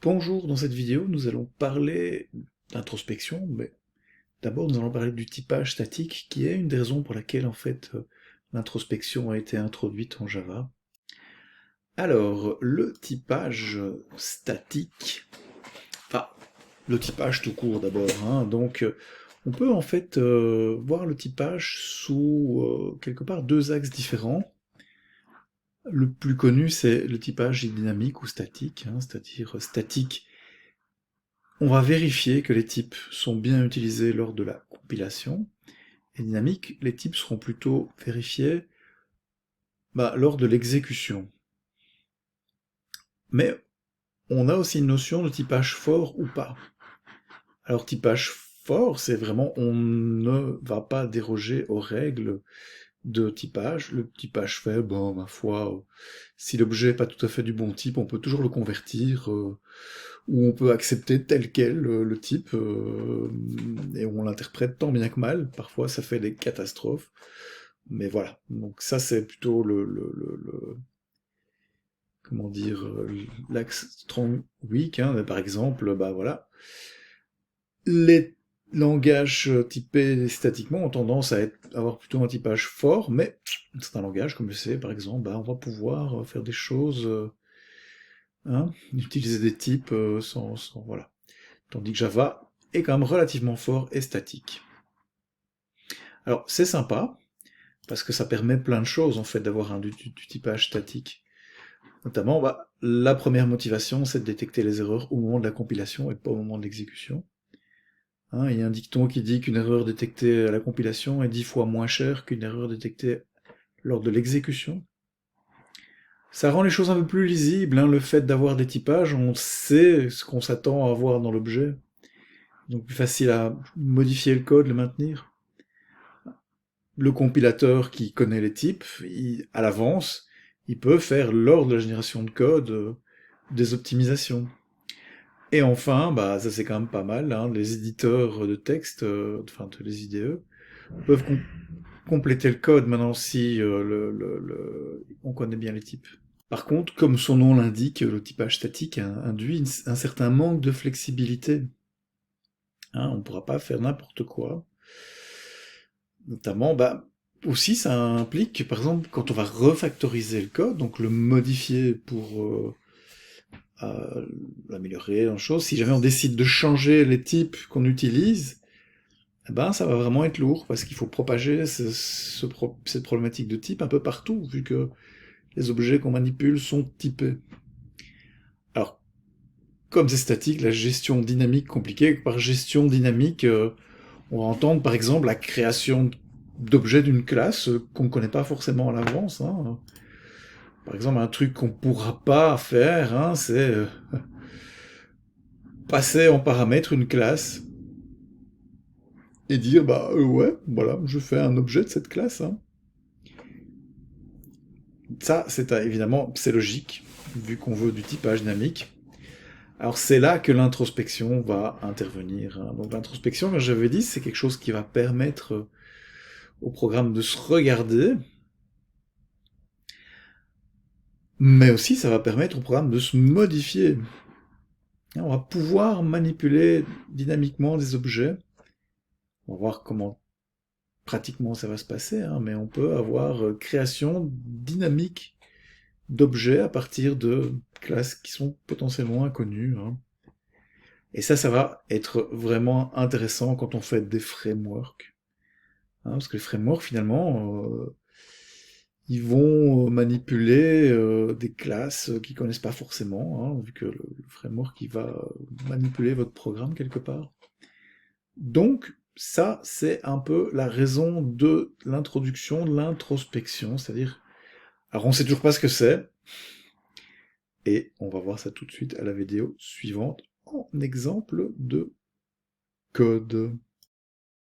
Bonjour, dans cette vidéo, nous allons parler d'introspection, mais d'abord nous allons parler du typage statique, qui est une des raisons pour laquelle en fait l'introspection a été introduite en Java. Alors, le typage statique, enfin, le typage tout court d'abord, hein, donc on peut en fait voir le typage sous quelque part deux axes différents. Le plus connu, c'est le typage dynamique ou statique, hein, c'est-à-dire statique. On va vérifier que les types sont bien utilisés lors de la compilation, et dynamique, les types seront plutôt vérifiés lors de l'exécution. Mais on a aussi une notion de typage fort ou pas. Alors typage fort, c'est vraiment on ne va pas déroger aux règles de typage. Le typage faible, bon, ma foi, si l'objet n'est pas tout à fait du bon type, on peut toujours le convertir, ou on peut accepter tel quel le type, et on l'interprète tant bien que mal. Parfois, ça fait des catastrophes. Mais voilà. Donc ça, c'est plutôt comment dire, l'axe strong weak, hein. Par exemple, bah voilà. Les langages typés statiquement ont tendance à avoir plutôt un typage fort, mais c'est un langage, comme je sais, par exemple, bah, on va pouvoir faire des choses, hein, utiliser des types voilà. Tandis que Java est quand même relativement fort et statique. Alors c'est sympa, parce que ça permet plein de choses en fait d'avoir du typage statique. Notamment, la première motivation, c'est de détecter les erreurs au moment de la compilation et pas au moment de l'exécution. Hein, il y a un dicton qui dit qu'une erreur détectée à la compilation est 10 fois moins chère qu'une erreur détectée lors de l'exécution. Ça rend les choses un peu plus lisibles, hein, le fait d'avoir des typages, on sait ce qu'on s'attend à voir dans l'objet. Donc plus facile à modifier le code, le maintenir. Le compilateur qui connaît les types, à l'avance, il peut faire lors de la génération de code des optimisations. Et enfin, ça c'est quand même pas mal, hein, les éditeurs de texte, enfin les IDE, peuvent compléter le code maintenant si on connaît bien les types. Par contre, comme son nom l'indique, le typage statique induit un certain manque de flexibilité. Hein, on ne pourra pas faire n'importe quoi. Notamment, aussi ça implique que, par exemple, quand on va refactoriser le code, donc le modifier pour l'améliorer en chose, si jamais on décide de changer les types qu'on utilise, ça va vraiment être lourd, parce qu'il faut propager cette problématique de type un peu partout, vu que les objets qu'on manipule sont typés. Alors, comme c'est statique, la gestion dynamique compliquée, par gestion dynamique, on va entendre par exemple la création d'objets d'une classe qu'on ne connaît pas forcément à l'avance. Hein. Par exemple, un truc qu'on ne pourra pas faire, hein, c'est passer en paramètre une classe et dire ouais, voilà, je fais un objet de cette classe. Hein. Ça, évidemment, c'est logique, vu qu'on veut du typage dynamique. Alors c'est là que l'introspection va intervenir. Hein. Donc l'introspection, comme j'avais dit, c'est quelque chose qui va permettre au programme de se regarder, mais aussi ça va permettre au programme de se modifier. On va pouvoir manipuler dynamiquement des objets. On va voir comment pratiquement ça va se passer, hein, mais on peut avoir création dynamique d'objets à partir de classes qui sont potentiellement inconnues. Hein. Et ça va être vraiment intéressant quand on fait des frameworks. Hein, parce que les frameworks, finalement, ils vont manipuler des classes qu'ils connaissent pas forcément, hein, vu que le framework il va manipuler votre programme quelque part. Donc, ça, c'est un peu la raison de l'introduction, de l'introspection, c'est-à-dire, alors on sait toujours pas ce que c'est, et on va voir ça tout de suite à la vidéo suivante en exemple de code.